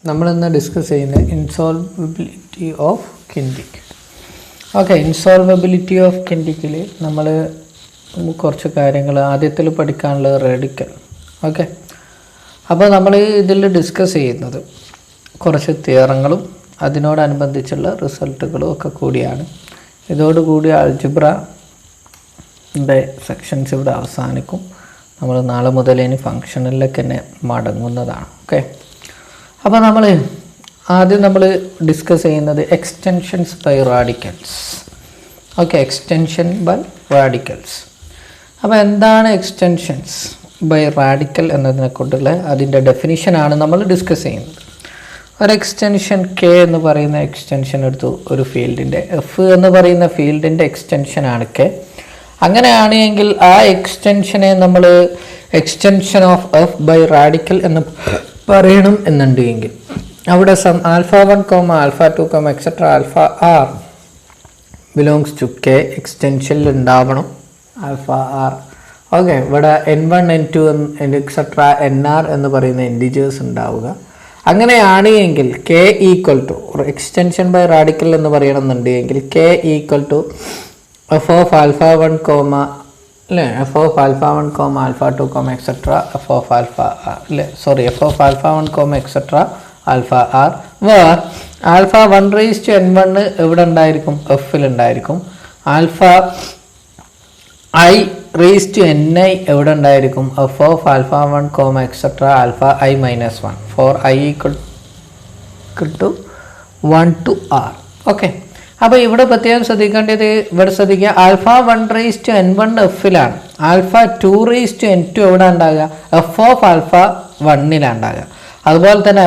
നമ്മളിന്ന് ഡിസ്കസ് ചെയ്യുന്ന ഇൻസോൾവബിലിറ്റി of കിൻഡിക്. Okay, ഇൻസോൾവബിലിറ്റി of കിൻഡിക്കിൽ നമ്മൾ കുറച്ച് കാര്യങ്ങൾ ആദ്യത്തിൽ പഠിക്കാനുള്ള റേഡിക്കൽ. ഓക്കെ, അപ്പോൾ നമ്മൾ ഇതിൽ ഡിസ്കസ് ചെയ്യുന്നത് കുറച്ച് തിയറങ്ങളും അതിനോടനുബന്ധിച്ചുള്ള റിസൾട്ടുകളും ഒക്കെ കൂടിയാണ്. ഇതോടുകൂടി ആൾജിബ്രയുടെ സെക്ഷൻസ് ഇവിടെ അവസാനിക്കും. നമ്മൾ നാളെ മുതൽ ഇനി ഫങ്ഷനിലേക്ക് തന്നെ മടങ്ങുന്നതാണ്. ഓക്കെ, അപ്പോൾ ആദ്യം നമ്മൾ ഡിസ്കസ് ചെയ്യുന്നത് extensions by radicals. Okay, extension by radicals. അപ്പോൾ എന്താണ് എക്സ്റ്റൻഷൻസ് ബൈ റാഡിക്കൽ എന്നതിനെ കൊണ്ടുള്ള അതിൻ്റെ ഡെഫിനിഷനാണ് നമ്മൾ ഡിസ്കസ് ചെയ്യുന്നത്. ഒരു എക്സ്റ്റൻഷൻ കെ എന്ന് പറയുന്ന എക്സ്റ്റൻഷൻ എടുത്തു, ഒരു ഫീൽഡിൻ്റെ എഫ് എന്ന് പറയുന്ന ഫീൽഡിൻ്റെ എക്സ്റ്റൻഷനാണ് കെ. അങ്ങനെയാണെങ്കിൽ ആ എക്സ്റ്റൻഷനെ നമ്മൾ extension of F by radical എന്ന് പറയണം എന്നുണ്ടെങ്കിൽ അവിടെ alpha 1, alpha 2, etcetera alpha R belongs to K എക്സ്റ്റൻഷനിൽ ഉണ്ടാവണം ആൽഫ ആർ. ഓക്കെ, ഇവിടെ N1 N2 എക്സെട്ര NR എന്ന് പറയുന്ന ഇൻഡിജേഴ്സ് ഉണ്ടാവുക. അങ്ങനെയാണ് എങ്കിൽ K equal to extension by radical എന്ന് പറയണമെന്നുണ്ടെങ്കിൽ K equal to F of alpha 1, അല്ലേ, F of alpha 1, alpha 2, etcetera F of alpha R, അല്ലേ, sorry, F of alpha 1, etcetera alpha R, where alpha 1n1 എവിടെ ഉണ്ടായിരിക്കും? എഫിൽ ഉണ്ടായിരിക്കും. Alpha I raised to ni എവിടെ ഉണ്ടായിരിക്കും? F of alpha 1, etcetera alpha I - 1 for I equal to 1 to r. Okay, അപ്പോൾ ഇവിടെ പ്രത്യേകം ശ്രദ്ധിക്കേണ്ടത്, ഇവിടെ ശ്രദ്ധിക്കുക, ആൽഫ 1 raised to n1 എഫിലാണ്, ആൽഫ 2 raised to n2 എവിടെ ഉണ്ടാകുക? എഫ് ഓഫ് ആൽഫ 1ലാണ് ഉണ്ടാകുക. അതുപോലെ തന്നെ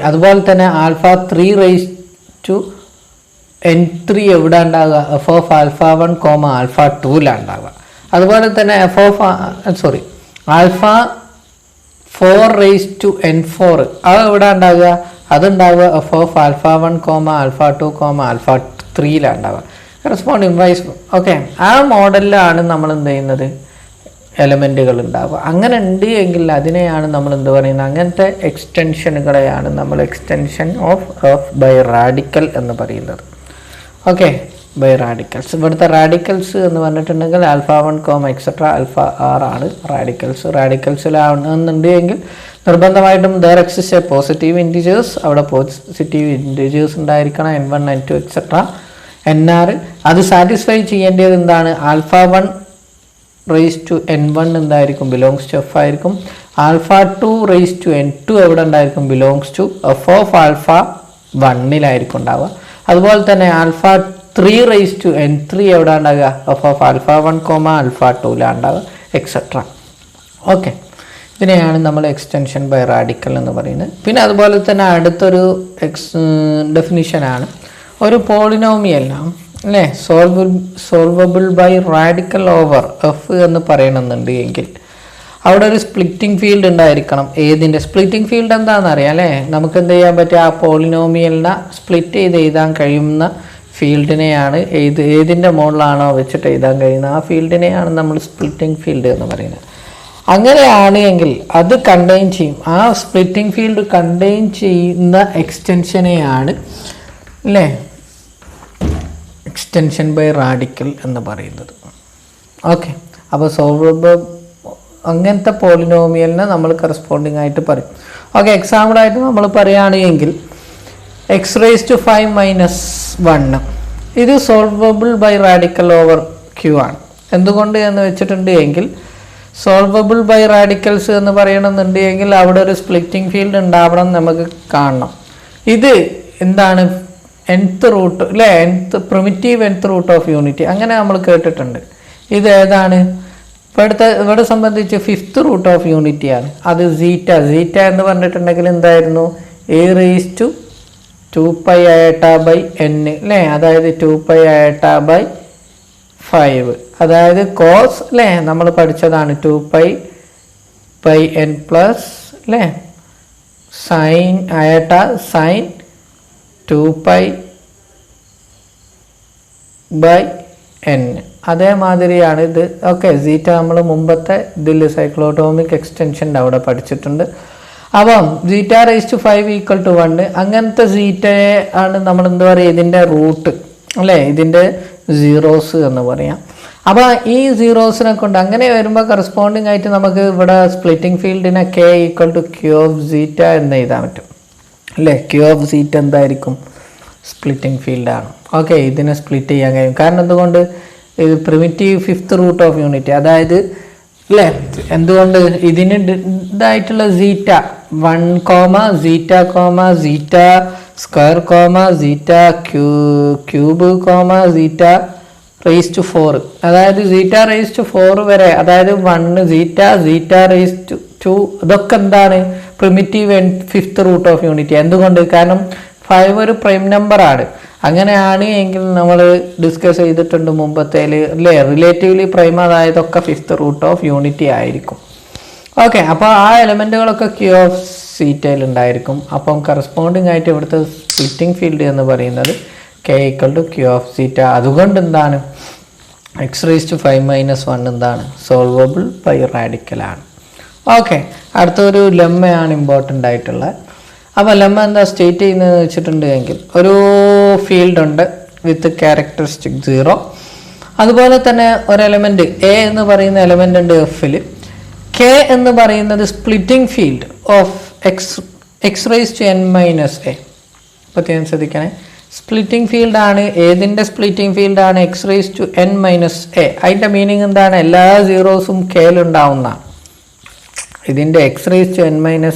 അതുപോലെ തന്നെ ആൽഫ 3 raised to n3 എവിടെ ഉണ്ടാകുക? എഫ് ഓഫ് ആൽഫ 1, ആൽഫ 2ലാണ് ഉണ്ടാകുക. അതുപോലെ തന്നെ ആൽഫ 4 raised to n4 അത് എവിടെ ഉണ്ടാകുക? അതുണ്ടാവുക F of alpha 1, alpha 2, alpha 3ലാണ് ഉണ്ടാവുക. Corresponding vice. ഓക്കെ, ആ മോഡലിലാണ് നമ്മൾ എന്ത് ചെയ്യുന്നത്? എലമെൻറ്റുകൾ ഉണ്ടാവുക. അങ്ങനെ ഉണ്ട് എങ്കിൽ അതിനെയാണ് നമ്മൾ എന്ത് പറയുന്നത്? അങ്ങനത്തെ എക്സ്റ്റൻഷനുകളെയാണ് നമ്മൾ extension of F by radical എന്ന് പറയുന്നത്. Okay, by radicals. ഇവിടുത്തെ റാഡിക്കൽസ് എന്ന് പറഞ്ഞിട്ടുണ്ടെങ്കിൽ ആൽഫ 1, എക്സെട്ര ആൽഫ ആർ ആണ് റാഡിക്കൽസിലാണെന്നുണ്ട് എങ്കിൽ നിർബന്ധമായിട്ടും there exist A positive integers, അവിടെ പോസിറ്റീവ് ഇൻറ്റിജേഴ്സ് ഉണ്ടായിരിക്കണം, N1 N2 എക്സെട്ര NR. അത് സാറ്റിസ്ഫൈ ചെയ്യേണ്ടത് എന്താണ്? ആൽഫ 1 raised to n1 എന്തായിരിക്കും? ബിലോങ്സ് ടു എഫ് ആയിരിക്കും. ആൽഫ 2 raised to n2 എവിടെ ഉണ്ടായിരിക്കും? Belongs to F of alpha 1ലായിരിക്കും ഉണ്ടാവുക. അതുപോലെ തന്നെ ആൽഫ 3 raised to n3 എവിടെ ഉണ്ടാകുക? എഫ് ഓഫ് ആൽഫ 1, ആൽഫ 2ലാണ് ഉണ്ടാവുക, എക്സെട്ര. ഓക്കെ, ഇതിനെയാണ് നമ്മൾ എക്സ്റ്റൻഷൻ ബൈ റാഡിക്കൽ എന്ന് പറയുന്നത്. പിന്നെ അതുപോലെ തന്നെ അടുത്തൊരു ഡെഫിനിഷനാണ് ഒരു പോളിനോമിയലാണ്, അല്ലേ, solvable by radical over F എന്ന് പറയണമെന്നുണ്ട് എങ്കിൽ അവിടെ ഒരു സ്പ്ലിറ്റിംഗ് ഫീൽഡ് ഉണ്ടായിരിക്കണം. ഏതിൻ്റെ സ്പ്ലിറ്റിംഗ് ഫീൽഡ് എന്താണെന്ന് അറിയാം, അല്ലേ? നമുക്ക് എന്ത് ചെയ്യാൻ പറ്റുക? ആ പോളിനോമിയലിനെ സ്പ്ലിറ്റ് ചെയ്ത് എഴുതാൻ കഴിയുന്ന ഫീൽഡിനെയാണ് ഏതിൻ്റെ മുകളിലാണോ വെച്ചിട്ട് എഴുതാൻ കഴിയുന്ന ആ ഫീൽഡിനെയാണ് നമ്മൾ സ്പ്ലിറ്റിംഗ് ഫീൽഡ് എന്ന് പറയുന്നത്. അങ്ങനെയാണ് എങ്കിൽ അത് കണ്ടെയ്ൻ ചെയ്യും, ആ സ്പ്ലിറ്റിംഗ് ഫീൽഡ് കണ്ടെയ്ൻ ചെയ്യുന്ന എക്സ്റ്റൻഷനെയാണ്, അല്ലേ, എക്സ്റ്റൻഷൻ ബൈ റാഡിക്കൽ എന്ന് പറയുന്നത്. ഓക്കെ, അപ്പോൾ സോൾവബിൾ അങ്ങനത്തെ പോളിനോമിയലിനെ നമ്മൾ കറസ്പോണ്ടിങ് ആയിട്ട് പറയും. ഓക്കെ, എക്സാമ്പിളായിട്ട് നമ്മൾ പറയുകയാണെങ്കിൽ എക്സ് റേസ് ടു 5 - 1 ഇത് solvable by radical over Q ആണ്. എന്തുകൊണ്ട് എന്ന് വെച്ചിട്ടുണ്ട് എങ്കിൽ സോൾവബിൾ ബൈ റാഡിക്കൽസ് എന്ന് പറയണമെന്നുണ്ടെങ്കിൽ അവിടെ ഒരു സ്പ്ലിറ്റിംഗ് ഫീൽഡ് ഉണ്ടാവണം, നമുക്ക് കാണണം. ഇത് എന്താണ്? nth റൂട്ട്, അല്ലേ, primitive nth root of unity, അങ്ങനെ നമ്മൾ കേട്ടിട്ടുണ്ട്. ഇത് ഏതാണ്? ഇവിടെ സംബന്ധിച്ച് 5th റൂട്ട് ഓഫ് യൂണിറ്റിയാണ്. അത് സീറ്റ എന്ന് പറഞ്ഞിട്ടുണ്ടെങ്കിൽ എന്തായിരുന്നു? a raised to 2π by n, അല്ലേ, അതായത് 2π ബൈ 5, അതായത് കോസ്, അല്ലേ, നമ്മൾ പഠിച്ചതാണ് 2π n പ്ലസ്, അല്ലേ, സൈൻ സൈൻ 2π ബൈ n, അതേമാതിരിയാണ് ഇത്. ഓക്കെ, സീറ്റ നമ്മൾ മുമ്പത്തെ ഇതിൽ സൈക്ലോട്ടോമിക് എക്സ്റ്റൻഷൻ്റെ അവിടെ പഠിച്ചിട്ടുണ്ട്. അപ്പം സീറ്റ റേസ് ടു 5 ഈക്വൽ ടു 1 അങ്ങനത്തെ സീറ്റയെ ആണ് നമ്മൾ എന്താ പറയുക ഇതിൻ്റെ റൂട്ട് അല്ലേ, ഇതിൻ്റെ സീറോസ് എന്ന് പറയാം. അപ്പോൾ ഈ സീറോസിനെ കൊണ്ട് അങ്ങനെ വരുമ്പോൾ കറസ്പോണ്ടിങ് ആയിട്ട് നമുക്ക് ഇവിടെ സ്പ്ലിറ്റിംഗ് ഫീൽഡിനെ K equal to Q of zeta എന്ന് എഴുതാൻ പറ്റും അല്ലേ. Q ഓഫ് സീറ്റ എന്തായിരിക്കും? സ്പ്ലിറ്റിംഗ് ഫീൽഡാണ്. ഓക്കെ, ഇതിനെ സ്പ്ലിറ്റ് ചെയ്യാൻ കഴിയും. കാരണം എന്തുകൊണ്ട്? ഇത് primitive fifth root of unity, അതായത് അല്ലേ, എന്തുകൊണ്ട് ഇതിന് ഇതായിട്ടുള്ള zeta 1, zeta square, zeta cube, zeta raise to 4, അതായത് സീറ്റ റേസ് ടു 4 വരെ, അതായത് 1 സീറ്റ റേസ് ടു 2 ഇതൊക്കെ എന്താണ്? Primitive fifth root of unity. എന്തുകൊണ്ട്? കാരണം 5 ഒരു പ്രൈം നമ്പറാണ്. അങ്ങനെയാണ് എങ്കിൽ നമ്മൾ ഡിസ്കസ് ചെയ്തിട്ടുണ്ട് മുമ്പത്തേൽ അല്ലേ, റിലേറ്റീവ്ലി പ്രൈം അതായതൊക്കെ ഫിഫ്ത്ത് റൂട്ട് ഓഫ് യൂണിറ്റി ആയിരിക്കും. ഓക്കെ, അപ്പോൾ ആ എലമെൻറ്റുകളൊക്കെ Q ഓഫ് സീറ്റയിൽ ഉണ്ടായിരിക്കും. അപ്പം കറസ്പോണ്ടിങ് ആയിട്ട് ഇവിടുത്തെ സ്പ്ലിറ്റിംഗ് ഫീൽഡ് എന്ന് പറയുന്നത് K equal to Q of zeta. അതുകൊണ്ട് എന്താണ്? x റേസ് ടു 5 - 1 എന്താണ്? Solvable by റാഡിക്കലാണ്. ഓക്കെ, അടുത്തൊരു ലെമ്മയാണ് ഇമ്പോർട്ടൻ്റ് ആയിട്ടുള്ളത്. അപ്പോൾ ലെമ്മ എന്താ സ്റ്റേറ്റ് ചെയ്യുന്നതെന്ന് വെച്ചിട്ടുണ്ടെങ്കിൽ ഒരു ഫീൽഡ് ഉണ്ട് വിത്ത് ക്യാരക്ടറിസ്റ്റിക് 0. അതുപോലെ തന്നെ ഒരു എലമെൻറ്റ് A എന്ന് പറയുന്ന എലമെൻ്റ് ഉണ്ട് എഫിൽ. K എന്ന് പറയുന്നത് splitting field of x raise to n-a. പ്രത്യേകം ശ്രദ്ധിക്കണേ, സ്പ്ലിറ്റിംഗ് ഫീൽഡാണ്. ഏതിൻ്റെ സ്പ്ലിറ്റിംഗ് ഫീൽഡാണ്? X raise to n-a. അതിൻ്റെ മീനിങ് എന്താണ്? എല്ലാ സീറോസും കെയിലുണ്ടാവുന്നതാണ്. ഇതിൻ്റെ X raise to n-a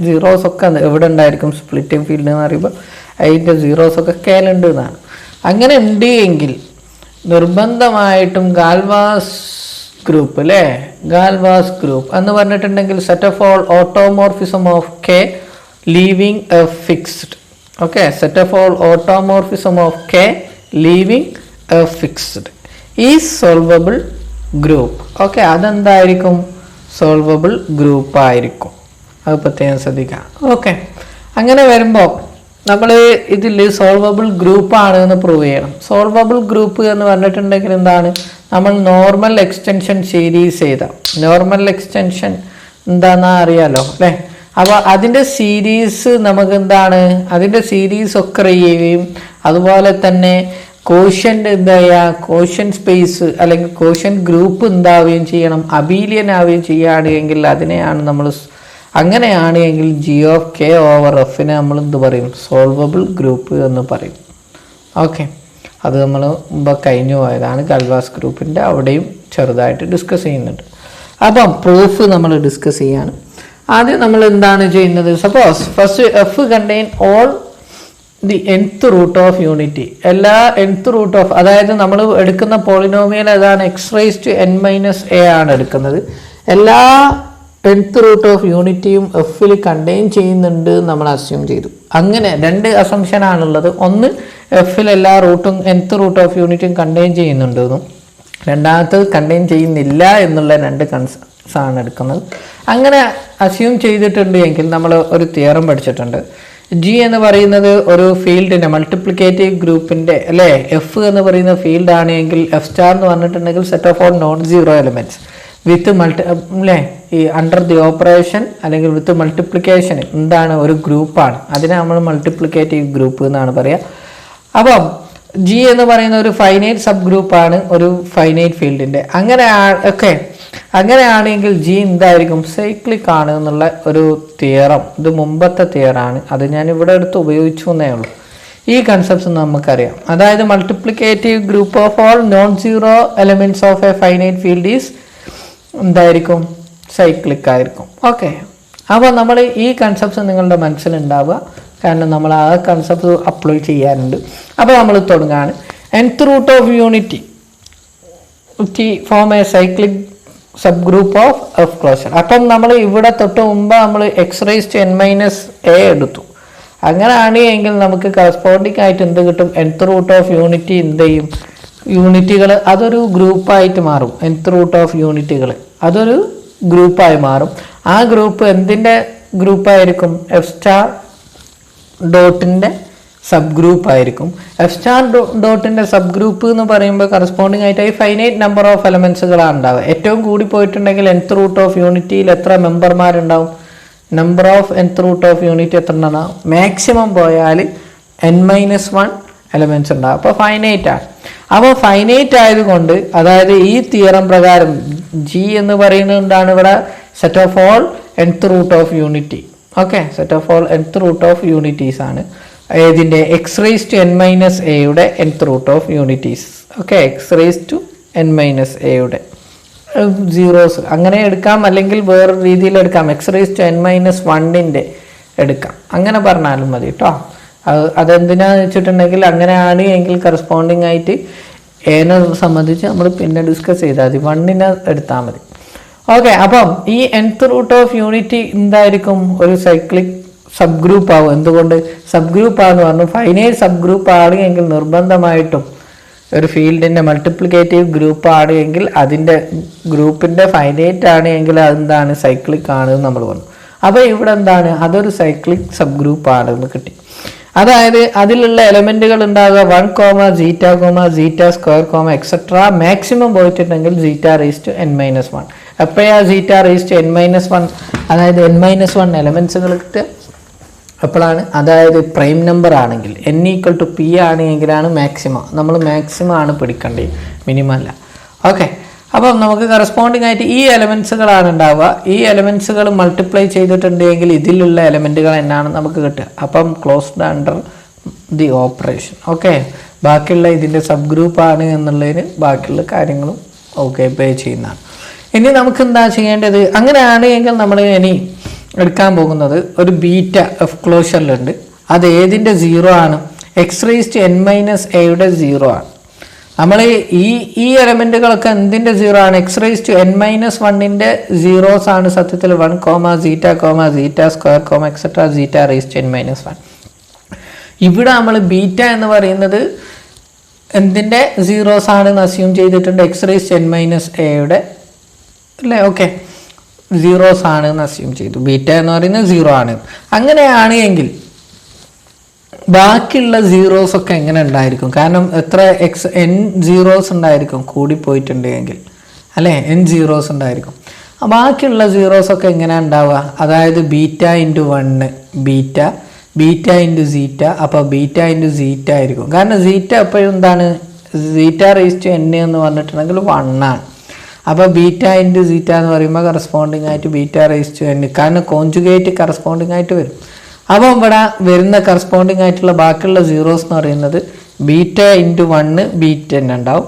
zeros ഒക്കെ എവിടെ ഉണ്ടായിരിക്കും? സ്പ്ലിറ്റിംഗ് ഫീൽഡ് എന്ന് പറയുമ്പോൾ അതിൻ്റെ സീറോസൊക്കെ കെയിലുണ്ട് എന്നാണ്. അങ്ങനെ ഉണ്ട് എങ്കിൽ നിർബന്ധമായിട്ടും ഗാൽവാസ് ഗ്രൂപ്പ് അല്ലേ, ഗാൽവാസ് ഗ്രൂപ്പ് എന്ന് പറഞ്ഞിട്ടുണ്ടെങ്കിൽ set of all automorphism of K leaving a fixed. Okay, set of all automorphism of K leaving a fixed is solvable group. Okay, അതെന്തായിരിക്കും? സോൾവബിൾ ഗ്രൂപ്പ് ആയിരിക്കും. അത് പ്രത്യേകം ശ്രദ്ധിക്കാം. ഓക്കെ, അങ്ങനെ വരുമ്പോൾ നമ്മൾ ഇതിൽ സോൾവബിൾ ഗ്രൂപ്പാണ് എന്ന് പ്രൂവ് ചെയ്യണം. സോൾവബിൾ ഗ്രൂപ്പ് എന്ന് പറഞ്ഞിട്ടുണ്ടെങ്കിൽ എന്താണ്? നമ്മൾ നോർമൽ എക്സ്റ്റൻഷൻ സീരീസ് ചെയ്താൽ, നോർമൽ എക്സ്റ്റൻഷൻ എന്താണെന്ന് അറിയാലോ അല്ലേ. അപ്പോൾ അതിൻ്റെ സീരീസ് നമുക്ക് എന്താണ്? അതിൻ്റെ സീരീസ് ഒക്കെ ചെയ്യുകയും അതുപോലെ തന്നെ കോഷ്യൻ്റ് എന്താ ചെയ്യുക? കോഷ്യൻ സ്പേസ് അല്ലെങ്കിൽ കോഷ്യൻ ഗ്രൂപ്പ് എന്താവുകയും ചെയ്യണം, അബീലിയൻ ആവുകയും ചെയ്യുകയാണെങ്കിൽ അതിനെയാണ് നമ്മൾ, അങ്ങനെയാണ് എങ്കിൽ G ഓഫ് K ഓവർ എഫിനെ നമ്മൾ എന്ത് പറയും? സോൾവബിൾ ഗ്രൂപ്പ് എന്ന് പറയും. ഓക്കെ, അത് നമ്മൾ മുമ്പ് കഴിഞ്ഞു പോയതാണ്. ഗാൽവാസ് ഗ്രൂപ്പിൻ്റെ അവിടെയും ചെറുതായിട്ട് ഡിസ്കസ് ചെയ്യുന്നുണ്ട്. അപ്പം പ്രൂഫ് നമ്മൾ ഡിസ്കസ് ചെയ്യാണ്. ആദ്യം നമ്മൾ എന്താണ് ചെയ്യുന്നത്? Suppose first F contain all the nth root of unity, എല്ലാ nth റൂട്ട് ഓഫ്, അതായത് നമ്മൾ എടുക്കുന്ന പോളിനോമിയൽ ഏതാണ്? എക്സ് റേസ് ടു n-a ആണ് എടുക്കുന്നത്. എല്ലാ nth റൂട്ട് ഓഫ് യൂണിറ്റിയും എഫിൽ കണ്ടെയ്ൻ ചെയ്യുന്നുണ്ട് നമ്മൾ അസ്യൂം ചെയ്തു. അങ്ങനെ രണ്ട് അസംഷൻ ആണുള്ളത്. ഒന്ന്, എഫിൽ എല്ലാ റൂട്ടും nth റൂട്ട് ഓഫ് യൂണിറ്റും കണ്ടെയ്ൻ ചെയ്യുന്നുണ്ടെന്നും, രണ്ടാമത്തത് കണ്ടെയ്ൻ ചെയ്യുന്നില്ല എന്നുള്ള രണ്ട് കൺസെപ്റ്റ്സ് ആണ് എടുക്കുന്നത്. അങ്ങനെ അസ്യൂം ചെയ്തിട്ടുണ്ട് എങ്കിൽ നമ്മൾ ഒരു തിയറം പഠിച്ചിട്ടുണ്ട്. G എന്ന് പറയുന്നത് ഒരു ഫീൽഡിൻ്റെ മൾട്ടിപ്ലിക്കേറ്റീവ് ഗ്രൂപ്പിൻ്റെ അല്ലേ, എഫ് എന്ന് പറയുന്ന ഫീൽഡ് ആണെങ്കിൽ എഫ് സ്റ്റാർ എന്ന് പറഞ്ഞിട്ടുണ്ടെങ്കിൽ set of all non zero elements with അല്ലേ, ഈ അണ്ടർ ദി ഓപ്പറേഷൻ അല്ലെങ്കിൽ വിത്ത് മൾട്ടിപ്ലിക്കേഷൻ എന്താണ്? ഒരു ഗ്രൂപ്പാണ്. അതിനെ നമ്മൾ മൾട്ടിപ്ലിക്കേറ്റീവ് ഗ്രൂപ്പ് എന്നാണ് പറയുക. അപ്പം G എന്ന് പറയുന്ന ഒരു ഫൈനൈറ്റ് സബ് ഗ്രൂപ്പാണ് ഒരു ഫൈനൈറ്റ് ഫീൽഡിൻ്റെ. അങ്ങനെയാണെങ്കിൽ G എന്തായിരിക്കും? സൈക്ലിക് ആണ് എന്നുള്ള ഒരു തിയറം, ഇത് മുമ്പത്തെ തിയറാണ്, അത് ഞാൻ ഇവിടെ എടുത്ത് ഉപയോഗിച്ചു എന്നേ ഉള്ളൂ. ഈ കൺസെപ്റ്റ്സ് നമുക്കറിയാം. അതായത് multiplicative group of all non zero elements of A finite field is എന്തായിരിക്കും? സൈക്ലിക് ആയിരിക്കും. ഓക്കെ, അപ്പോൾ നമ്മൾ ഈ കൺസെപ്റ്റ്സ് നിങ്ങളുടെ മനസ്സിലുണ്ടാവുക, കാരണം നമ്മൾ ആ കൺസെപ്റ്റ് അപ്ലൈ ചെയ്യാനുണ്ട്. അപ്പോൾ നമ്മൾ തുടങ്ങുകയാണ്. nth root of unity form a cyclic subgroup of F closure. അപ്പം നമ്മൾ ഇവിടെ തൊട്ട് മുമ്പ് നമ്മൾ എക്സ് റേസ് ടു n-a എടുത്തു. അങ്ങനെയാണ് എങ്കിൽ നമുക്ക് കറസ്പോണ്ടിങ് ആയിട്ട് എന്ത് കിട്ടും? nth റൂട്ട് ഓഫ് യൂണിറ്റി എന്ത് ചെയ്യും? യൂണിറ്റുകൾ അതൊരു ഗ്രൂപ്പായിട്ട് മാറും. nth റൂട്ട് ഓഫ് യൂണിറ്റുകൾ അതൊരു ഗ്രൂപ്പായി മാറും. ആ ഗ്രൂപ്പ് എന്തിൻ്റെ ഗ്രൂപ്പായിരിക്കും? എഫ് സ്റ്റാർ ഡോട്ടിൻ്റെ സബ് ഗ്രൂപ്പ് ആയിരിക്കും. എഫ് സ്റ്റാർ ഡോട്ടിന്റെ സബ് ഗ്രൂപ്പ് എന്ന് പറയുമ്പോൾ കറസ്പോണ്ടിങ് ആയിട്ട് ഈ ഫൈനൈറ്റ് നമ്പർ ഓഫ് എലമെന്റ്സുകളാണ് ഉണ്ടാവുക. ഏറ്റവും കൂടി പോയിട്ടുണ്ടെങ്കിൽ nth റൂട്ട് ഓഫ് യൂണിറ്റിയിൽ എത്ര മെമ്പർമാരുണ്ടാവും? Number of nth root of unit എത്ര ഉണ്ടാവും? മാക്സിമം പോയാൽ n-1 എലമെന്റ്സ് ഉണ്ടാവും. അപ്പോൾ ഫൈനൈറ്റ് ആണ്. അപ്പോൾ ഫൈനൈറ്റ് ആയതുകൊണ്ട്, അതായത് ഈ തിയറം പ്രകാരം ജി എന്ന് പറയുന്നത് എന്താണ്? ഇവിടെ set of all nth root of unity. Okay, set of all nth root of unities ആണ് ഇതിൻ്റെ x⁻n-a nth root of unities. Okay, x⁻n-a zeros അങ്ങനെ എടുക്കാം, അല്ലെങ്കിൽ വേറെ രീതിയിൽ എടുക്കാം. x⁻n-1 എടുക്കാം, അങ്ങനെ പറഞ്ഞാലും മതി കേട്ടോ. അതെന്തിനാന്ന് വെച്ചിട്ടുണ്ടെങ്കിൽ അങ്ങനെയാണ് എങ്കിൽ കറസ്പോണ്ടിങ് ആയിട്ട് എനെ സംബന്ധിച്ച് നമ്മൾ പിന്നെ ഡിസ്കസ് ചെയ്താൽ മതി, 1 എടുത്താൽ മതി. ഓക്കെ, അപ്പം ഈ nth റൂട്ട് ഓഫ് യൂണിറ്റി എന്തായിരിക്കും? ഒരു സൈക്ലിക് സബ് ഗ്രൂപ്പ് ആവും. എന്തുകൊണ്ട് സബ് ഗ്രൂപ്പ് ആണെന്ന് പറഞ്ഞു? ഫൈനൈറ്റ് സബ് ഗ്രൂപ്പ് ആണെങ്കിൽ നിർബന്ധമായിട്ടും ഒരു ഫീൽഡിൻ്റെ മൾട്ടിപ്ലിക്കേറ്റീവ് ഗ്രൂപ്പ് ആണ് എങ്കിൽ അതിൻ്റെ ഗ്രൂപ്പിൻ്റെ ഫൈനൈറ്റ് ആണ് എങ്കിൽ അതെന്താണ്? സൈക്ലിക് ആണ് എന്ന് നമ്മൾ പറഞ്ഞു. അപ്പോൾ ഇവിടെ എന്താണ്? അതൊരു സൈക്ലിക് സബ് ഗ്രൂപ്പ് ആണെന്ന് കിട്ടി. അതായത് അതിലുള്ള എലമെന്റുകൾ ഉണ്ടാകുക 1, ζ, എക്സെട്ര. മാക്സിമം പോയിട്ടുണ്ടെങ്കിൽ ζ⁻n-1. എപ്പോഴാണ് ζ⁻n-1? അതായത് n-1 എലമെന്റ്സുകൾ കിട്ടുക എപ്പോഴാണ്? അതായത് പ്രൈം നമ്പർ ആണെങ്കിൽ n=p ആണെങ്കിലാണ് മാക്സിമം. നമ്മൾ മാക്സിമം ആണ് പിടിക്കേണ്ടത്, മിനിമം അല്ല. ഓക്കെ, അപ്പം നമുക്ക് കറസ്പോണ്ടിങ് ആയിട്ട് ഈ എലമെന്റ്സുകളാണ് ഉണ്ടാവുക. ഈ എലമെന്റ്സുകൾ മൾട്ടിപ്ലൈ ചെയ്തിട്ടുണ്ടെങ്കിൽ ഇതിലുള്ള എലമെന്റുകൾ എന്നാണ് നമുക്ക് കിട്ടുക. അപ്പം closed under the operation. Okay, ബാക്കിയുള്ള ഇതിൻ്റെ സബ് ഗ്രൂപ്പ് ആണ് എന്നുള്ളതിന് ബാക്കിയുള്ള കാര്യങ്ങളും ഓക്കെ പേ ചെയ്യുന്നതാണ്. ഇനി നമുക്ക് എന്താ ചെയ്യേണ്ടത്? അങ്ങനെയാണ് എങ്കിൽ നമ്മൾ ഇനി എടുക്കാൻ പോകുന്നത് ഒരു ബീറ്റ എഫ് ക്ലോഷറിലുണ്ട്. അത് ഏതിൻ്റെ 0 ആണ്? x⁻n-a 0 ആണ്. നമ്മൾ ഈ എലമെന്റുകളൊക്കെ എന്തിൻ്റെ 0 ആണ്? x⁻n-1 സീറോസ് ആണ് സത്യത്തിൽ. 1, ζ, എക്സെട്ര ζ⁻n-1. ഇവിടെ നമ്മൾ ബീറ്റ എന്ന് പറയുന്നത് എന്തിൻ്റെ സീറോസ് ആണെന്ന് അസ്യൂം ചെയ്തിട്ടുണ്ട്? x⁻n-a അല്ലേ? ഓക്കെ, സീറോസ് ആണ് എന്ന് അസ്യൂം ചെയ്തു. ബീറ്റ എന്ന് പറയുന്നത് 0 ആണ്. അങ്ങനെയാണ് എങ്കിൽ ബാക്കിയുള്ള സീറോസ് ഒക്കെ എങ്ങനെ ഉണ്ടായിരിക്കും? കാരണം എത്ര n സീറോസ് ഉണ്ടായിരിക്കും കൂടിപ്പോയിട്ടുണ്ടെങ്കിൽ, അല്ലേ? n സീറോസ് ഉണ്ടായിരിക്കും. ബാക്കിയുള്ള സീറോസ് ഒക്കെ എങ്ങനെയാണ് ഉണ്ടാവുക? അതായത് β×1 β×ζ. അപ്പോൾ β×ζ ആയിരിക്കും. കാരണം ζ എപ്പോഴും എന്താണ്? ζ⁻n എന്ന് പറഞ്ഞിട്ടുണ്ടെങ്കിൽ 1 ആണ്. അപ്പോൾ β×ζ എന്ന് പറയുമ്പോൾ കറസ്പോണ്ടിങ് ആയിട്ട് β⁻n, കാരണം കോൺജുഗേറ്റ് കറസ്പോണ്ടിങ് ആയിട്ട് വരും. അപ്പോൾ ഇവിടെ വരുന്ന കറസ്പോണ്ടിങ് ആയിട്ടുള്ള ബാക്കിയുള്ള സീറോസ് എന്ന് പറയുന്നത് β×1 β ഉണ്ടാവും.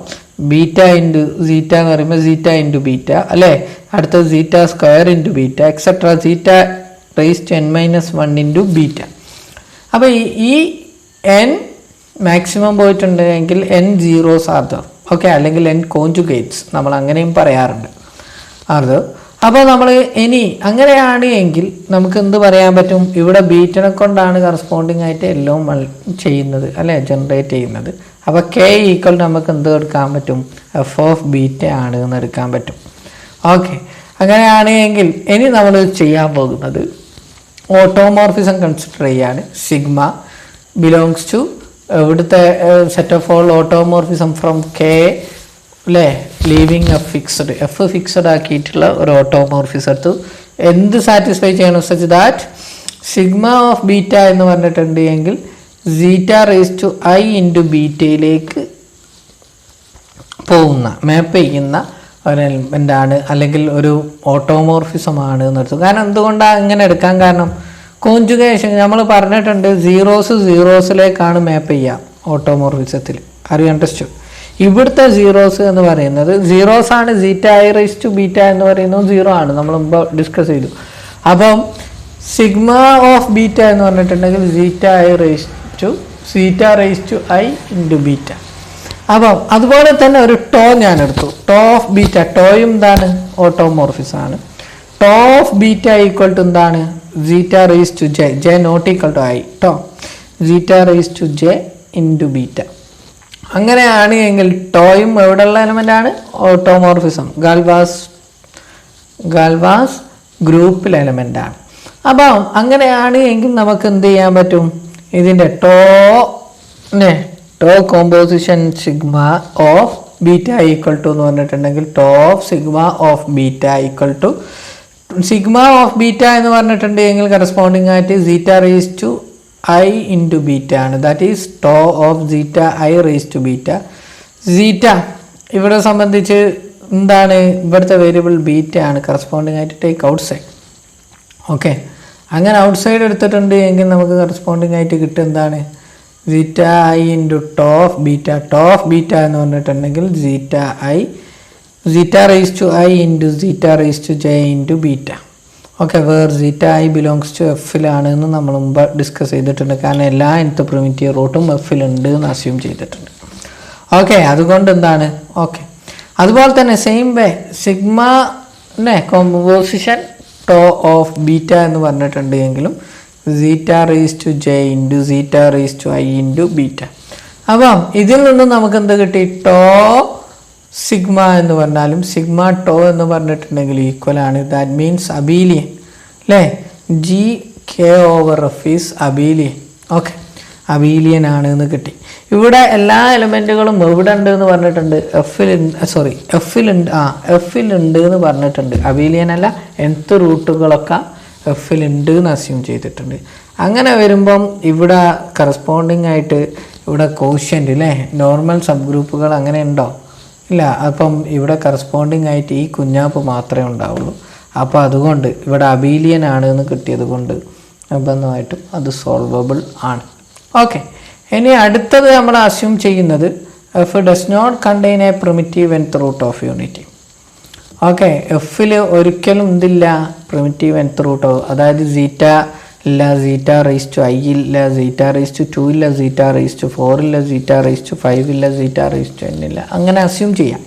β×ζ എന്ന് പറയുമ്പോൾ ζ×β, അല്ലേ? അടുത്തത് ζ² β എക്സെട്ര ζ⁻n-1 അപ്പോൾ ഈ n മാക്സിമം പോയിട്ടുണ്ടെങ്കിൽ n സീറോസ് ആർദർ. ഓക്കെ, അല്ലെങ്കിൽ n കോൺജുഗേറ്റ്സ് നമ്മൾ അങ്ങനെയും പറയാറുണ്ട് അത്. അപ്പോൾ നമ്മൾ ഇനി അങ്ങനെയാണ് എങ്കിൽ നമുക്ക് എന്ത് പറയാൻ പറ്റും? ഇവിടെ ബീറ്റനെ കൊണ്ടാണ് കറസ്പോണ്ടിങ് ആയിട്ട് എല്ലാം ചെയ്യുന്നത്, അല്ലേ? ജനറേറ്റ് ചെയ്യുന്നത്. അപ്പോൾ k നമുക്ക് എന്ത് എടുക്കാൻ പറ്റും? f(β) ആണ് എന്ന് എടുക്കാൻ പറ്റും. ഓക്കെ, അങ്ങനെയാണ് എങ്കിൽ ഇനി നമ്മൾ ചെയ്യാൻ പോകുന്നത് ഓട്ടോമോർഫിസം കൺസിഡർ ചെയ്യാണ്. സിഗ്മ ബിലോങ്സ് ടു ഇവിടുത്തെ set of all automorphism from K, അല്ലേ? ലീവിങ് എഫ് ഫിക്സഡ് ആക്കിയിട്ടുള്ള ഒരു ഓട്ടോമോർഫിസം എടുത്തു. എന്ത് സാറ്റിസ്ഫൈ ചെയ്യണം? Such that sigma of beta എന്ന് പറഞ്ഞിട്ടുണ്ട് എങ്കിൽ ζ⁻i⁴ പോകുന്ന മാപ്പ് ചെയ്യുന്ന ഒരു എലമെൻ്റാണ്, അല്ലെങ്കിൽ ഒരു ഓട്ടോമോർഫിസമാണ് എന്നെടുത്തു. കാരണം എന്തുകൊണ്ടാണ് ഇങ്ങനെ എടുക്കാൻ കാരണം? കോൺജുഗേഷൻ നമ്മൾ പറഞ്ഞിട്ടുണ്ട്, സീറോസിലേക്കാണ് മാപ്പ് ചെയ്യുക ഓട്ടോമോർഫിസത്തിൽ. Are you understood? ഇവിടുത്തെ സീറോസ് എന്ന് പറയുന്നത് സീറോസ് ആണ്. ζi⁻β എന്ന് പറയുന്നത് 0 ആണ്, നമ്മൾ മുമ്പ് ഡിസ്കസ് ചെയ്തു. അപ്പം സിഗ്മ ഓഫ് ബീറ്റ എന്ന് പറഞ്ഞിട്ടുണ്ടെങ്കിൽ ζ⁻i⁴ അപ്പം അതുപോലെ തന്നെ ഒരു ടോ ഞാൻ എടുത്തു. ടോ ഓഫ് ബീറ്റ, ടോയും എന്താണ്? ഓട്ടോമോർഫിസം ആണ്. Tau of beta equal to എന്താണ്? ζ⁻j, j not equal to i. Tau ζ⁻j⁴ അങ്ങനെയാണ് എങ്കിൽ ടോയും എവിടെയുള്ള എലമെൻ്റ് ആണ്? ഓട്ടോമോർഫിസം, ഗാൽവാസ് ഗ്രൂപ്പിൽ എലമെൻ്റ് ആണ്. അപ്പം അങ്ങനെയാണ് എങ്കിൽ നമുക്ക് എന്ത് ചെയ്യാൻ പറ്റും? ഇതിൻ്റെ tau composition sigma of beta equal to എന്ന് പറഞ്ഞിട്ടുണ്ടെങ്കിൽ tau of sigma of beta equal to sigma of beta എന്ന് പറഞ്ഞിട്ടുണ്ടെങ്കിൽ കറസ്പോണ്ടിങ് ആയിട്ട് zeta raise to I into beta ആണ്. That is tau of zeta I raise to beta. Zeta ഇവിടെ സംബന്ധിച്ച് എന്താണ്, ഇവിടുത്തെ വേരിയബിൾ ബീറ്റ ആണ്. കറസ്പോണ്ടിങ് ആയിട്ട് ടേക്ക് ഔട്ട് സൈഡ്. ഓക്കെ, അങ്ങനെ ഔട്ട് സൈഡ് എടുത്തിട്ടുണ്ട് എങ്കിൽ നമുക്ക് കറസ്പോണ്ടിങ് ആയിട്ട് കിട്ടും എന്താണ്, zeta I into to of beta. Tau of beta എന്ന് പറഞ്ഞിട്ടുണ്ടെങ്കിൽ zeta raise to I into zeta raise to J into beta. Okay, where zeta I belongs to എഫിലാണ് എന്ന് നമ്മൾ മുമ്പ് ഡിസ്കസ് ചെയ്തിട്ടുണ്ട്. കാരണം എല്ലാ nth പ്രിമിറ്റീവ് റൂട്ടും എഫിലുണ്ട് എന്ന് അസ്യൂം ചെയ്തിട്ടുണ്ട്. ഓക്കെ, അതുകൊണ്ട് എന്താണ്, ഓക്കെ. അതുപോലെ തന്നെ same way sigma composition tau of beta എന്ന് പറഞ്ഞിട്ടുണ്ട് എങ്കിലും zeta raise to J into zeta raise to I into beta. അപ്പം ഇതിൽ നിന്ന് നമുക്ക് എന്ത് കിട്ടി, ടോ സിഗ്മ എന്ന് പറഞ്ഞാലും സിഗ്മ ടോ എന്ന് പറഞ്ഞിട്ടുണ്ടെങ്കിൽ ഈക്വൽ ആണ്. ദാറ്റ് മീൻസ് അബീലിയൻ അല്ലേ, G K over F is Abelian. Okay, Abelian ആണ് എന്ന് കിട്ടി. ഇവിടെ എല്ലാ എലിമെൻറ്റുകളും എവിടെ ഉണ്ട് എന്ന് പറഞ്ഞിട്ടുണ്ട്, എഫിലുണ്ട് എന്ന് പറഞ്ഞിട്ടുണ്ട്. അബീലിയൻ അല്ല, nth റൂട്ടുകളൊക്കെ എഫിലുണ്ട് എന്ന് അസ്യൂം ചെയ്തിട്ടുണ്ട്. അങ്ങനെ വരുമ്പം ഇവിടെ കറസ്പോണ്ടിങ് ആയിട്ട് ഇവിടെ കോഷ്യൻ്റ് അല്ലേ, നോർമൽ സബ് ഗ്രൂപ്പുകൾ അങ്ങനെ ഉണ്ടോ, ഇല്ല. അപ്പം ഇവിടെ കറസ്പോണ്ടിങ് ആയിട്ട് ഈ കുഞ്ഞാപ്പ് മാത്രമേ ഉണ്ടാവുള്ളൂ. അപ്പോൾ അതുകൊണ്ട് ഇവിടെ അബീലിയൻ ആണ് എന്ന് കിട്ടിയത് കൊണ്ട് നിർബന്ധമായിട്ടും അത് സോൾവബിൾ ആണ്. ഓക്കെ, ഇനി അടുത്തത് നമ്മൾ അസ്യൂം ചെയ്യുന്നത് F does not contain a primitive nth root of unity. Okay, എഫിൽ ഒരിക്കലും എന്തില്ല, പ്രിമിറ്റീവ് nth റൂട്ടോ, അതായത് സീറ്റ ഇല്ല, സീറ്റ റേസ് ടു ഐ ഇല്ല, സീറ്റ റേസ് ടു 2 ഇല്ല, സീറ്റ റേസ് ടു 4 ഇല്ല, സീറ്റ റേസ് ടു 5 ഇല്ല, സീറ്റ റേസ് ടു n ഇല്ല. അങ്ങനെ അസ്യൂം ചെയ്യാം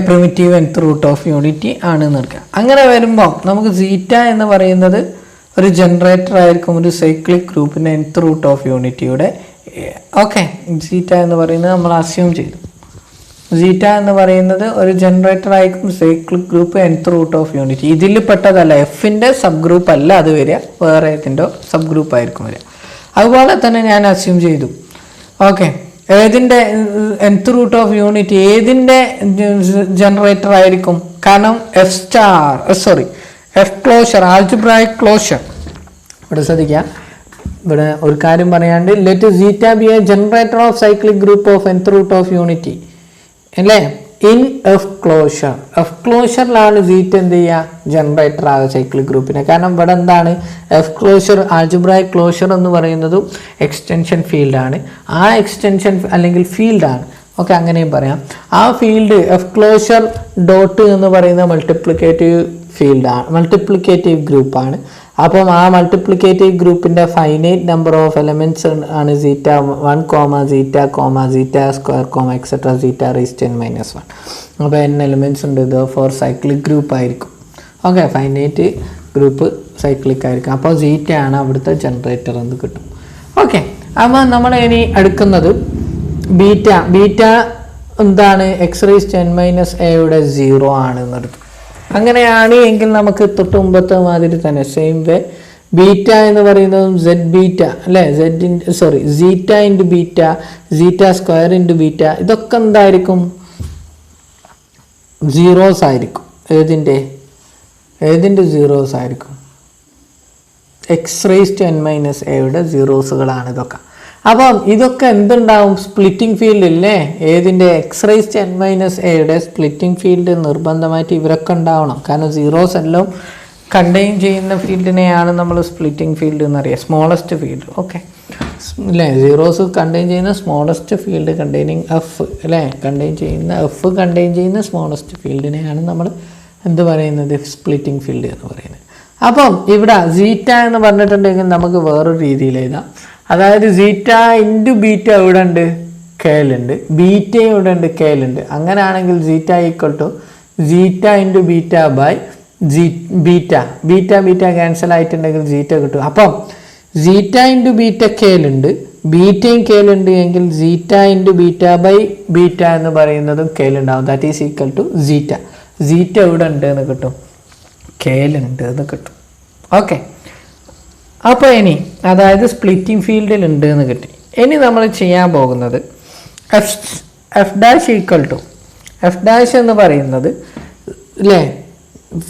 primitive nth root of unity ആണ് എടുക്കുക. അങ്ങനെ വരുമ്പോൾ നമുക്ക് സീറ്റ എന്ന് പറയുന്നത് ഒരു ജനറേറ്റർ ആയിരിക്കും, ഒരു സൈക്ലിക് ഗ്രൂപ്പിൻ്റെ nth റൂട്ട് ഓഫ് യൂണിറ്റിയുടെ. ഓക്കെ, സീറ്റ എന്ന് പറയുന്നത് നമ്മൾ അസ്യൂം ചെയ്തു. സീറ്റ എന്ന് പറയുന്നത് ഒരു ജനറേറ്റർ ആയിരിക്കും, cyclic group nth root of unity. ഇതിൽ പെട്ടതല്ല, എഫിൻ്റെ സബ് ഗ്രൂപ്പ് അല്ല അത് വരിക, വേറെ ഏതിൻ്റെ സബ് ഗ്രൂപ്പ് ആയിരിക്കും വരിക. അതുപോലെ തന്നെ ഞാൻ അസ്യൂം ചെയ്തു. ഓക്കെ, ഏതിൻ്റെ nth റൂട്ട് ഓഫ് യൂണിറ്റി ഏതിൻ്റെ ജനറേറ്റർ ആയിരിക്കും, കാരണം എഫ് ക്ലോഷർ, ആൾജിബ്രായിക് ക്ലോഷർ. ഇവിടെ ശ്രദ്ധിക്കുക, ഇവിടെ ഒരു കാര്യം പറയാണ്ട്, let zeta be a generator of cyclic group of nth root of unity അല്ലേ, ഇൻ എഫ് ക്ലോഷറിലാണ് സീറ്റ് എന്ത് ചെയ്യുക, ജനറേറ്റർ ആകുക സൈക്ലിക് ഗ്രൂപ്പിനെ. കാരണം ഇവിടെ എന്താണ്, എഫ് ക്ലോഷർ, ആൾജിബ്രായിക് ക്ലോഷർ എന്ന് പറയുന്നതും എക്സ്റ്റൻഷൻ ഫീൽഡാണ്. ആ എക്സ്റ്റൻഷൻ അല്ലെങ്കിൽ ഫീൽഡാണ്. ഓക്കെ, അങ്ങനെയും പറയാം. ആ ഫീൽഡ് എഫ് ക്ലോഷർ ഡോട്ട് എന്ന് പറയുന്ന മൾട്ടിപ്ലിക്കേറ്റീവ് ഫീൽഡാണ്, മൾട്ടിപ്ലിക്കേറ്റീവ് ഗ്രൂപ്പാണ്. അപ്പം ആ മൾട്ടിപ്ലിക്കേറ്റീവ് ഗ്രൂപ്പിൻ്റെ ഫൈനൈറ്റ് നമ്പർ ഓഫ് എലമെൻറ്റ്സ് ആണ് zeta 1, zeta square, etcetera zeta raise to n - 1. അപ്പോൾ n എലമെൻറ്റ്സ് ഉണ്ട്, ഇത് ഫോർ സൈക്ലിക് ഗ്രൂപ്പ് ആയിരിക്കും. ഓക്കെ, ഫൈനൈറ്റ് ഗ്രൂപ്പ് സൈക്ലിക് ആയിരിക്കും. അപ്പോൾ സീറ്റ ആണ് അവിടുത്തെ ജനറേറ്റർ എന്ന് കിട്ടും. ഓക്കെ, അപ്പോൾ നമ്മൾ ഇനി എടുക്കുന്നത് ബീറ്റ എന്താണ്, x raise to n - a 0 ആണ് എന്നെടുക്കും. അങ്ങനെയാണ് എങ്കിൽ നമുക്ക് തൊട്ട് മുമ്പത്തെ മാതിരി തന്നെ സെയിം വേ ബീറ്റ എന്ന് പറയുന്നതും സെഡ് ബീറ്റ അല്ലേ, zeta into beta, zeta square into beta, ഇതൊക്കെ എന്തായിരിക്കും, സീറോസ് ആയിരിക്കും. ഏതിൻ്റെ സീറോസ് ആയിരിക്കും, X raise to n - a സീറോസുകളാണ് ഇതൊക്കെ. അപ്പം ഇതൊക്കെ എന്തുണ്ടാവും, സ്പ്ലിറ്റിംഗ് ഫീൽഡ് ഇല്ലേ, ഏതിൻ്റെ, X raise to n - a splitting field നിർബന്ധമായിട്ട് ഇവരൊക്കെ ഉണ്ടാവണം. കാരണം സീറോസ് എല്ലാം കണ്ടെയ്ൻ ചെയ്യുന്ന ഫീൽഡിനെയാണ് നമ്മൾ സ്പ്ലിറ്റിംഗ് ഫീൽഡ് എന്നറിയാം, സ്മോളസ്റ്റ് ഫീൽഡ്. ഓക്കെ അല്ലേ, സീറോസ് കണ്ടെയ്ൻ ചെയ്യുന്ന സ്മോളസ്റ്റ് ഫീൽഡ് കണ്ടെയ്നിങ് എഫ് അല്ലേ, കണ്ടെയ്ൻ ചെയ്യുന്ന സ്മോളസ്റ്റ് ഫീൽഡിനെയാണ് നമ്മൾ എന്ത് പറയുന്നത്, സ്പ്ലിറ്റിംഗ് ഫീൽഡ് എന്ന് പറയുന്നത്. അപ്പം ഇവിടെ സീറ്റ എന്ന് പറഞ്ഞിട്ടുണ്ടെങ്കിൽ നമുക്ക് വേറൊരു രീതിയിൽ എഴുതാം. അതായത് സീറ്റ ഇൻറ്റു ബീറ്റ ഇവിടെ ഉണ്ട്, കെയിലുണ്ട്, ബീറ്റയും ഇവിടെ ഉണ്ട്, കെയിലുണ്ട്. അങ്ങനെയാണെങ്കിൽ zeta equal to zeta into beta by beta cancel ആയിട്ടുണ്ടെങ്കിൽ സീറ്റ കിട്ടും. അപ്പം സീറ്റ ഇൻറ്റു ബീറ്റ കെയിലുണ്ട്, ബീറ്റയും കെയിലുണ്ട് എങ്കിൽ സീറ്റ ഇൻറ്റു ബീറ്റ ബൈ ബീറ്റ എന്ന് പറയുന്നതും കെയിലുണ്ടാവും. ദാറ്റ് ഈസ് ഈക്വൽ ടു സീറ്റ ഇവിടെ ഉണ്ട് എന്ന് കിട്ടും, കെയിലുണ്ട് എന്ന് കിട്ടും. ഓക്കെ, അപ്പോൾ ഇനി അതായത് സ്പ്ലിറ്റിംഗ് ഫീൽഡിൽ ഉണ്ട് എന്ന് കിട്ടി. ഇനി നമ്മൾ ചെയ്യാൻ പോകുന്നത് F dash equal to F dash എന്ന് പറയുന്നത് അല്ലേ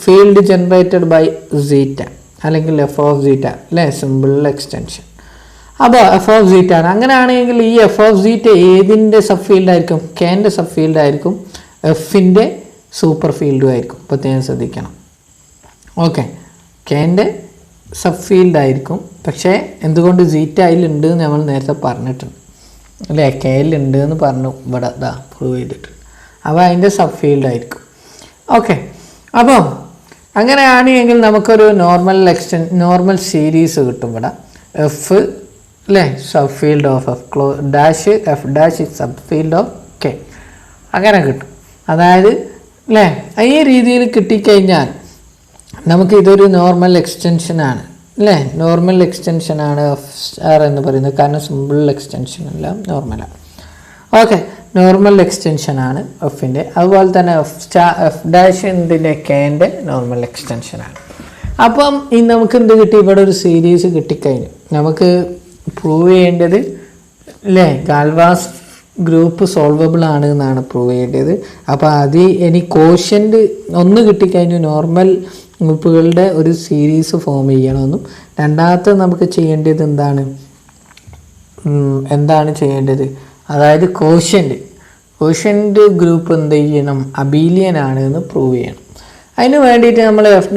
ഫീൽഡ് ജനറേറ്റഡ് ബൈ സീറ്റ അല്ലെങ്കിൽ എഫ് ഓഫ് സീറ്റ അല്ലേ, സിമ്പിൾ എക്സ്റ്റൻഷൻ. അപ്പോൾ എഫ് ഓഫ് സീറ്റ ആണ്. അങ്ങനെയാണെങ്കിൽ ഈ എഫ് ഓഫ് സീറ്റ ഏതിൻ്റെ സബ് ഫീൽഡായിരിക്കും? കെൻ്റെ സബ് ഫീൽഡായിരിക്കും, എഫിൻ്റെ സൂപ്പർ ഫീൽഡും ആയിരിക്കും. പ്രത്യേകം ശ്രദ്ധിക്കണം. ഓക്കെ, കെൻ്റെ സബ് ഫീൽഡായിരിക്കും. പക്ഷേ എന്തുകൊണ്ട് സീറ്റ അതിലുണ്ട് എന്ന് നമ്മൾ നേരത്തെ പറഞ്ഞിട്ടുണ്ട് അല്ലേ, കെയിലുണ്ട് എന്ന് പറഞ്ഞു ഇവിടെ ഇതാ പ്രൂവ് ചെയ്തിട്ടുണ്ട്. അപ്പോൾ അതിൻ്റെ സബ് ഫീൽഡായിരിക്കും. ഓക്കെ, അപ്പോൾ അങ്ങനെയാണെങ്കിൽ നമുക്കൊരു നോർമൽ സീരീസ് കിട്ടും. ഇവിടെ എഫ് അല്ലേ sub field of F dash F dash sub field of K, അങ്ങനെ കിട്ടും. അതായത് അല്ലേ ഈ രീതിയിൽ കിട്ടിക്കഴിഞ്ഞാൽ നമുക്ക് ഇതൊരു നോർമൽ എക്സ്റ്റൻഷനാണ് അല്ലേ, നോർമൽ എക്സ്റ്റൻഷനാണ് എഫ് സ്റ്റാർ എന്ന് പറയുന്നത്. കാരണം സിമ്പിൾ എക്സ്റ്റൻഷൻ എല്ലാം നോർമലാണ്. ഓക്കെ, നോർമൽ എക്സ്റ്റൻഷനാണ് എഫിൻ്റെ. അതുപോലെ തന്നെ എഫ് ഡാഷ് എന്തിൻ്റെ കെൻ്റെ നോർമൽ എക്സ്റ്റൻഷനാണ്. അപ്പം ഈ നമുക്ക് എന്ത് കിട്ടി? ഇവിടെ ഒരു സീരീസ് കിട്ടിക്കഴിഞ്ഞു. നമുക്ക് പ്രൂവ് ചെയ്യേണ്ടത് അല്ലേ ഗാൽവാസ് ഗ്രൂപ്പ് സോൾവബിൾ ആണ് എന്നാണ് പ്രൂവ് ചെയ്യേണ്ടത്. അപ്പോൾ അത് ഇനി കോഷ്യൻ്റ് ഒന്ന് കിട്ടിക്കഴിഞ്ഞു, നോർമൽ ഗ്രൂപ്പുകളുടെ ഒരു സീരീസ് ഫോം ചെയ്യണമെന്നും. രണ്ടാമത്തെ നമുക്ക് ചെയ്യേണ്ടത് എന്താണ് ചെയ്യേണ്ടത്? അതായത് കോഷ്യൻ്റ് ഗ്രൂപ്പ് എന്ത് ചെയ്യണം? അബീലിയൻ ആണ് എന്ന് പ്രൂവ് ചെയ്യണം. അതിന് വേണ്ടിയിട്ട് നമ്മൾ എഫ്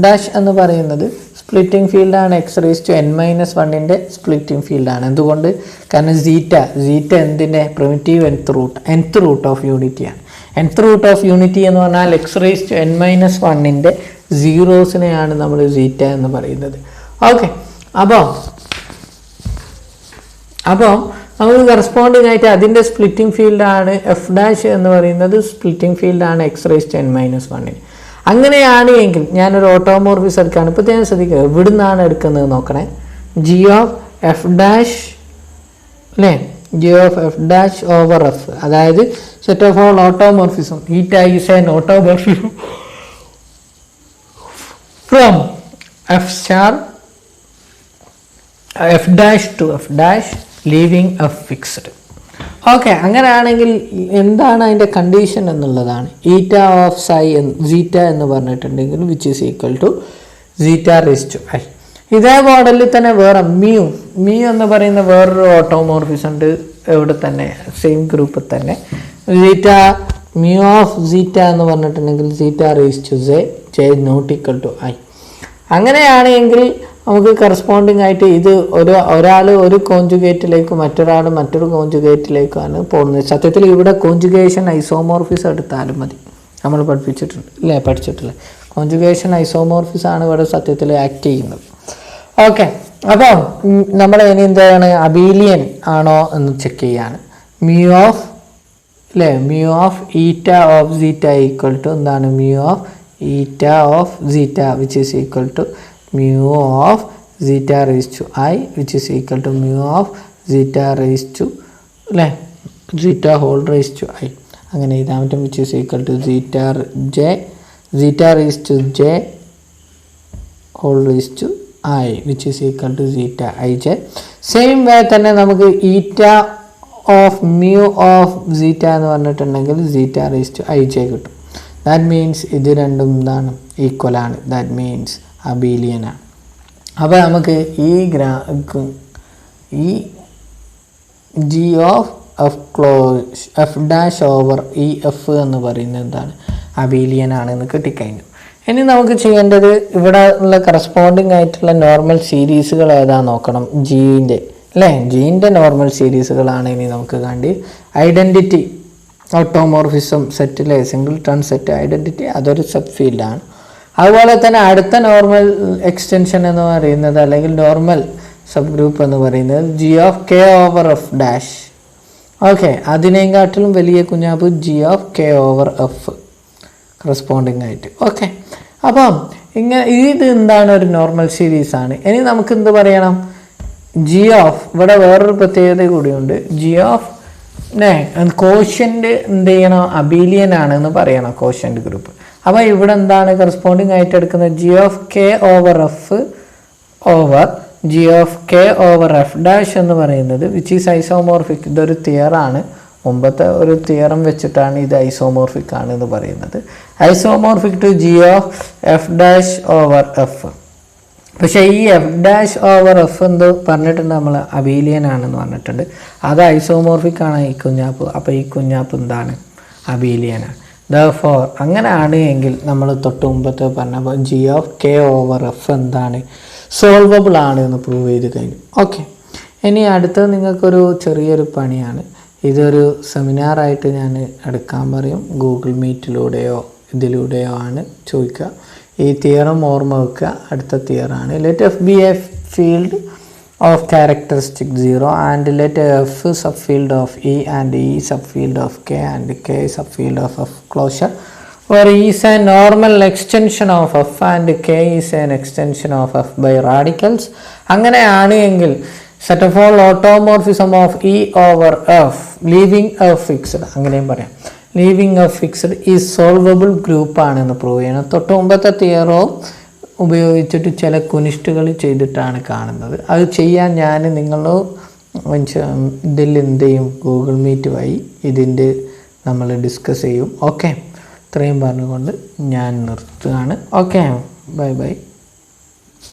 ഡാഷ് എന്ന് പറയുന്നത് സ്പ്ലിറ്റിംഗ് ഫീൽഡാണ്. എക്സ് റേസ് ടു n-1ൻ്റെ സ്പ്ലിറ്റിംഗ് ഫീൽഡാണ്. എന്തുകൊണ്ട്? കാരണം സീറ്റ എന്തിൻ്റെ പ്രിമിറ്റീവ് nth റൂട്ട് ഓഫ് യൂണിറ്റിയാണ്. nth റൂട്ട് ഓഫ് യൂണിറ്റി എന്ന് പറഞ്ഞാൽ എക്സ് റേസ് ടു n-1ൻ്റെ സീറോസിനെയാണ് നമ്മൾ സീറ്റ എന്ന് പറയുന്നത്. ഓക്കെ, അപ്പോൾ നമുക്ക് കറസ്പോണ്ടിങ് ആയിട്ട് അതിൻ്റെ സ്പ്ലിറ്റിംഗ് ഫീൽഡാണ് എഫ് ഡാഷ് എന്ന് പറയുന്നത്. സ്പ്ലിറ്റിംഗ് ഫീൽഡാണ് എക്സ് റേസ് ടു n-1ന്. അങ്ങനെയാണ് എങ്കിൽ ഞാനൊരു ഓട്ടോമോർഫിസ് എടുക്കുകയാണ്. ഇപ്പോൾ ഞാൻ ശ്രദ്ധിക്കുക ഇവിടുന്നാണ് എടുക്കുന്നത് നോക്കണേ. ജി ഓഫ് എഫ് ഡാഷ് അല്ലേ, G of F dash over F, അതായത് set of all automorphism. Eta is an automorphism from F star F dash to F dash leaving F fixed. Okay, അങ്ങനെയാണെങ്കിൽ എന്താണ് അതിൻ്റെ കണ്ടീഷൻ എന്നുള്ളതാണ്. ഈറ്റ of zeta എന്ന് പറഞ്ഞിട്ടുണ്ടെങ്കിൽ which is equal to zeta raise to I. ഇതേ മോഡലിൽ തന്നെ വേറെ മ്യൂ എന്ന് പറയുന്ന വേറൊരു ഓട്ടോമോർഫിസം ഉണ്ട് ഇവിടെ തന്നെ, സെയിം ഗ്രൂപ്പിൽ തന്നെ. മ്യൂ ഓഫ് സീറ്റ എന്ന് പറഞ്ഞിട്ടുണ്ടെങ്കിൽ zeta raise to J not equal to I. അങ്ങനെയാണെങ്കിൽ നമുക്ക് കറസ്പോണ്ടിങ് ആയിട്ട് ഇത് ഒരാൾ ഒരു കോൺജുഗേറ്റിലേക്ക് മറ്റൊരാൾ മറ്റൊരു കോൺജുഗേറ്റിലേക്കാണ് പോകുന്നത്. സത്യത്തിൽ ഇവിടെ കോൺജുഗേഷൻ ഐസോമോർഫിസ് എടുത്താലും മതി. നമ്മൾ പഠിച്ചിട്ടില്ല കോൺജുഗേഷൻ ഐസോമോർഫിസ് ആണ് ഇവിടെ സത്യത്തിൽ ആക്ട് ചെയ്യുന്നത്. ഓക്കെ, അപ്പോൾ നമ്മൾ ഇനി എന്താണ് അബീലിയൻ ആണോ എന്ന് ചെക്ക് ചെയ്യാണ്. Mu of eta of zeta equal to എന്താണ്? Mu of eta of zeta which is equal to mu of zeta raised to I which is equal to mu of zeta raised to zeta whole raised to I. അങ്ങനെ എഴുതാൻ പറ്റും. which is equal to zeta raised to j whole raised to I which is equal to zeta ij. Same way തന്നെ നമുക്ക് ഈറ്റ of mu of zeta എന്ന് പറഞ്ഞിട്ടുണ്ടെങ്കിൽ zeta raised to ij കിട്ടും. That means ഇത് രണ്ടും എന്താണ്? ഈക്വൽ ആണ്. ദാറ്റ് മീൻസ് അബീലിയനാണ്. അപ്പോൾ നമുക്ക് ഈ G of F dash over ഈ എഫ് എന്ന് പറയുന്നത് എന്താണ്? അബീലിയൻ ആണെന്ന് കിട്ടിക്കഴിഞ്ഞു. ഇനി നമുക്ക് ചെയ്യേണ്ടത് ഇവിടെ ഉള്ള കറസ്പോണ്ടിങ് ആയിട്ടുള്ള നോർമൽ സീരീസുകൾ ഏതാ നോക്കണം. ജീൻ്റെ നോർമൽ സീരീസുകളാണ് ഇനി നമുക്ക് കണ്ടി. ഐഡൻറ്റിറ്റി ഓട്ടോമോർഫിസം സെറ്റിലെ സിംഗിൾ ടേൺ സെറ്റ് ഐഡൻറ്റിറ്റി അതൊരു സബ് ഫീൽഡാണ്. അതുപോലെ തന്നെ അടുത്ത നോർമൽ എക്സ്റ്റൻഷൻ എന്ന് പറയുന്നത് അല്ലെങ്കിൽ നോർമൽ സബ് ഗ്രൂപ്പ് എന്ന് പറയുന്നത് G of K over F dash. Okay, അതിനെക്കാട്ടിലും വലിയ കുഞ്ഞാപ്പ് G of K over F corresponding ആയിട്ട്. ഓക്കെ, അപ്പം ഇത് എന്താണ്? ഒരു നോർമൽ സീരീസ് ആണ്. ഇനി നമുക്ക് എന്ത് പറയണം? ജി ഓഫ് ഇവിടെ വേറൊരു പ്രത്യേകത കൂടിയുണ്ട്. ജി ഓഫ് കോഷ്യൻ്റ് എന്ത് ചെയ്യണം? അബീലിയൻ ആണെന്ന് പറയണം കോഷ്യൻ്റ് ഗ്രൂപ്പ്. അപ്പോൾ ഇവിടെ എന്താണ് കറസ്പോണ്ടിങ് ആയിട്ട് എടുക്കുന്നത് G of K over F over G of K over F dash എന്ന് പറയുന്നത് വിച്ച് ഈസ് ഐസോമോർഫിക്. ഇതൊരു തിയറാണ്, മുമ്പത്തെ ഒരു തിയറം വെച്ചിട്ടാണ് ഇത് ഐസോമോർഫിക് ആണ് എന്ന് പറയുന്നത്. Isomorphic to G of F dash over F. പക്ഷേ ഈ എഫ് ഡാഷ് ഓവർ എഫ് എന്ത് പറഞ്ഞിട്ടുണ്ട് നമ്മൾ, അബീലിയൻ ആണെന്ന് പറഞ്ഞിട്ടുണ്ട്. അത് ഐസോമോർഫിക് ആണ് ഈ കുഞ്ഞാപ്പ്. അപ്പോൾ ഈ കുഞ്ഞാപ്പ് എന്താണ്, അബീലിയനാണ്. ദെർഫോർ അങ്ങനെയാണ് എങ്കിൽ നമ്മൾ തൊട്ട് മുമ്പത്തെ പറഞ്ഞപ്പോൾ G of K over F എന്താണ്, സോൾവബിൾ ആണ് എന്ന് പ്രൂവ് ചെയ്ത് കഴിഞ്ഞു. ഓക്കെ, ഇനി അടുത്തത് നിങ്ങൾക്കൊരു ചെറിയൊരു പണിയാണ്. ഇതൊരു സെമിനാറായിട്ട് ഞാൻ എടുക്കാൻ പറയും, ഗൂഗിൾ മീറ്റിലൂടെയോ ഇതിലൂടെയോ ആണ് ചോദിക്കുക. ഈ തിയറം ഓർമ്മ വെക്കുക. അടുത്ത തിയറാണ് let F be a field of characteristic 0 and let F subfield of E and E subfield of K and K subfield of F closure where E is a normal extension of F and K is an extension of F by radicals. അങ്ങനെയാണ് എങ്കിൽ set of all automorphism of E over F leaving F fixed, അങ്ങനെയും പറയാം, leaving F fixed is solvable group ആണെന്ന് prove ചെയ്യണം. തൊട്ട് മുമ്പത്തെ തിയറോ ഉപയോഗിച്ചിട്ട് ചില കുനിഷ്ടുകൾ ചെയ്തിട്ടാണ് കാണുന്നത്. അത് ചെയ്യാൻ ഞാൻ നിങ്ങൾ ഇതിൽ എന്ത് ചെയ്യും, ഗൂഗിൾ മീറ്റ് വഴി ഇതിൻ്റെ നമ്മൾ ഡിസ്കസ് ചെയ്യും. ഓക്കെ, ഇത്രയും പറഞ്ഞുകൊണ്ട് ഞാൻ നിർത്തുകയാണ്. Okay, bye bye.